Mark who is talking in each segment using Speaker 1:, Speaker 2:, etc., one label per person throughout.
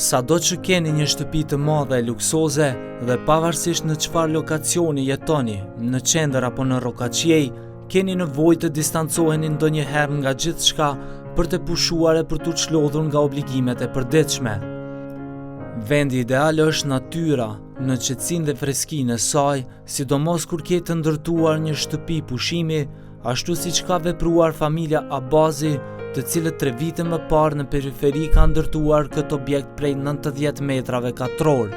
Speaker 1: Sado që keni një shtëpi të madhe e luksoze dhe pavarësisht në çfarë lokacioni jetoni, në qendër apo në Rokaqej, keni nevojë të distancoheni ndonjëherë nga gjithçka për të pushuar e për t'u çlodhur nga obligimet e përditshme. Vendi ideal është natyra, në qetësinë dhe freskinë e saj, sidomos kur ke të ndërtuar një shtëpi pushimi, ashtu siç ka vepruar familja Abazi, të cilët 3 vite më parë në periferi ka ndërtuar këtë objekt prej 90 metrave katror.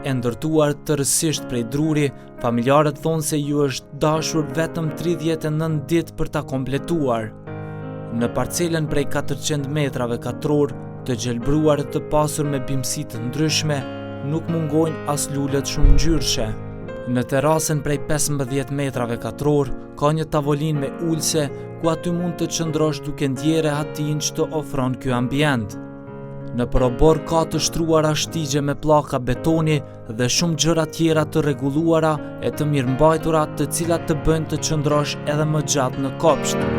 Speaker 1: E ndërtuar tërësisht prej druri, familjarët thonë se ju është dashur vetëm 39 ditë për ta kompletuar. Në parcelën prej 400 metrave katror, të gjelbruar e të pasur me bimësi të ndryshme, nuk mungojnë as lulet shumë ngjyrshe. Në terasën prej 15 metrave katror, ka një tavolinë me ulse, ku aty mund të qëndrosh duke ndjerë atin që të ofron ky ambient. Në përobor ka të shtruara shtigje me pllaka betoni dhe shumë gjëra tjera të rregulluara e të mirëmbajtura, të cilat të bëjnë të qëndrosh edhe më gjatë në kopsht.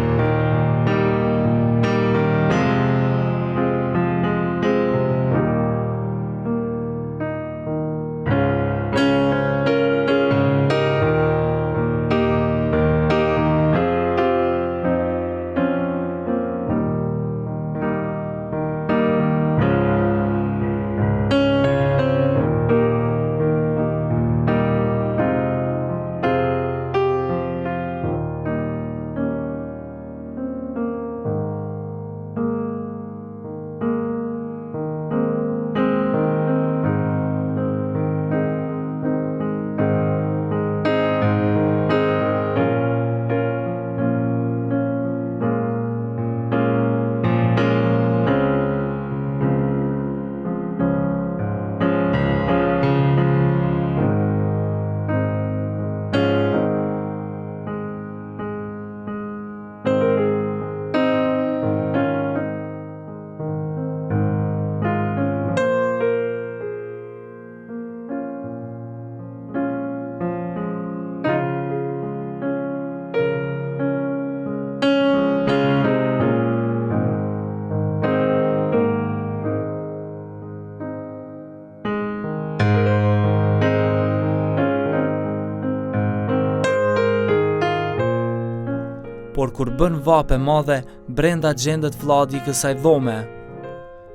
Speaker 1: Por kur bën vape madhe, brenda gjendet vlladi i kësaj dhome.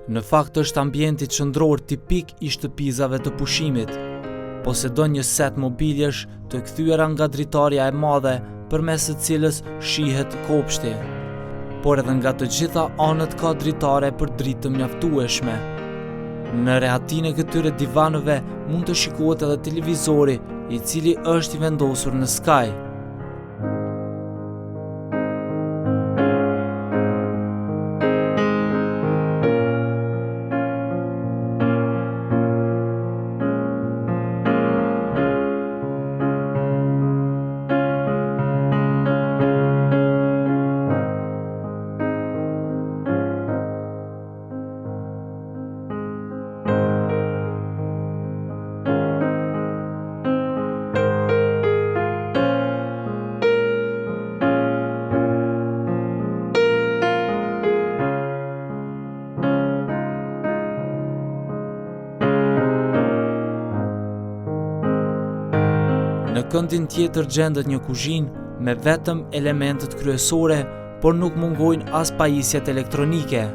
Speaker 1: Në fakt është ambienti qendror tipik i shtëpizave të pushimit. Posedon një set mobiljesh të kthyera nga dritarja e madhe, përmes së cilës shihet kopshti. Por edhe nga të gjitha anët ka dritare për dritë të mjaftueshme. Në rehatin e këtyre divanëve mund të shikohet edhe televizori, i cili është i vendosur në skaj. Në këndin tjetër gjendet një kuzhinë me vetëm elementet kryesore, por nuk mungojnë as pajisjet elektronike.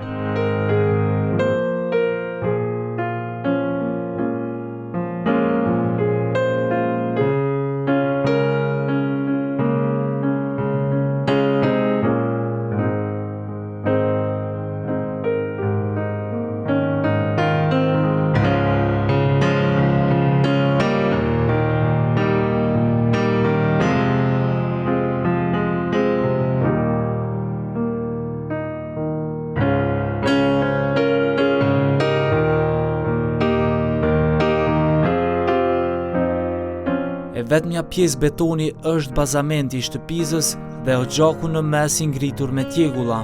Speaker 1: E vetmja pjesë betoni është bazamenti i shtëpizës dhe oxhaku në mes i ngritur me tjegulla.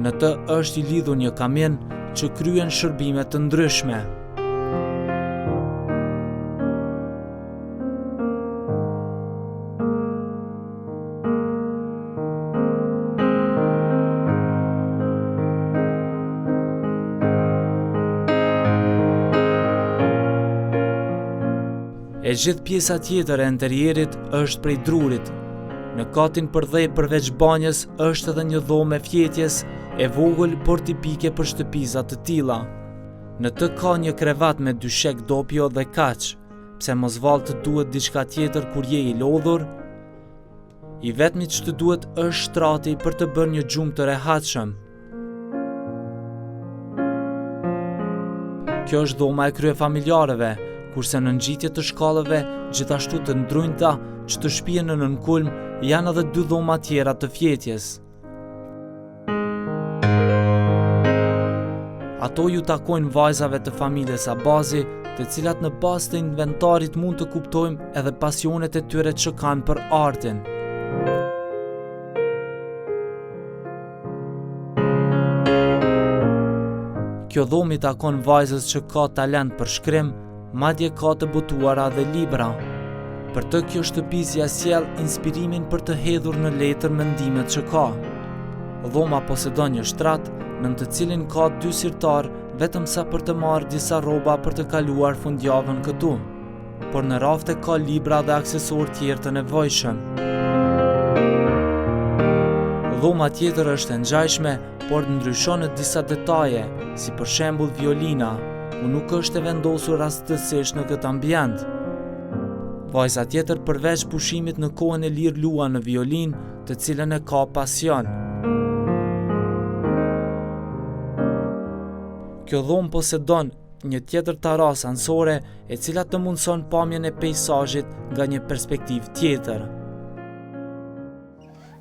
Speaker 1: Në të është i lidhur një kamin që kryen shërbime të ndryshme. E gjithë pjesa tjetër e interierit është prej drurit. Në katin përdhej përveç banjës është edhe një dhomë e fjetjes e vogël por tipike për shtëpiza të tilla. Në të ka një krevat me dyshek dopjo dhe kaq, pse mos vallë të duhet diçka tjetër kur je i lodhur. I vetmi që të duhet është shtrati për të bërë një gjumë të rehatshëm. Kjo është dhoma e kryefamiljarëve, kurse në ngjitje të shkallëve, gjithashtu të ndrynjta që të shtëpia në nënkulm, janë edhe 2 dhoma tjera të fjetjes. Ato ju takojnë vajzave të familjes Abazi, të cilat në bazë të inventarit mund të kuptojmë edhe pasionet e tyre që kanë për artin. Kjo dhomë i takon vajzës që ka talent për shkrim, madje ka të botuara dhe libra. Për të kjo shtëpisja sjell inspirimin për të hedhur në letër mendimet që ka. Dhoma posedon një shtrat, nën të cilin ka 2 sirtar, vetëm sa për të marrë disa rroba për të kaluar fundjavën këtu. Por në rafte ka libra dhe aksesorë tjerë të nevojshëm. Dhoma tjetër është e ngjashme, por ndryshon në disa detaje, si për shembull violina, ku nuk është e vendosur rastësisht në këtë ambient. Vajza tjetër përveç pushimit në kohën e lirë luan në violin, të cilën e ka pasion. Kjo dhomë posedon një tjetër terrasë ansore, e cila të mundson pamjen e peizazhit nga një perspektivë tjetër.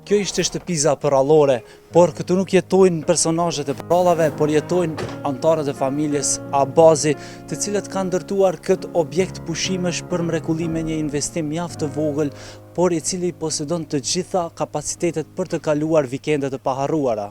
Speaker 1: Kjo ishte shtëpiza përrallore, por këtu nuk jetojnë personazhet e prallave, por jetojnë anëtarët e familjes Abazi, të cilët kanë ndërtuar këtë objekt pushimesh për mrekulli me një investim mjaft të vogël, por i cili posedon të gjitha kapacitetet për të kaluar vikende të paharruara.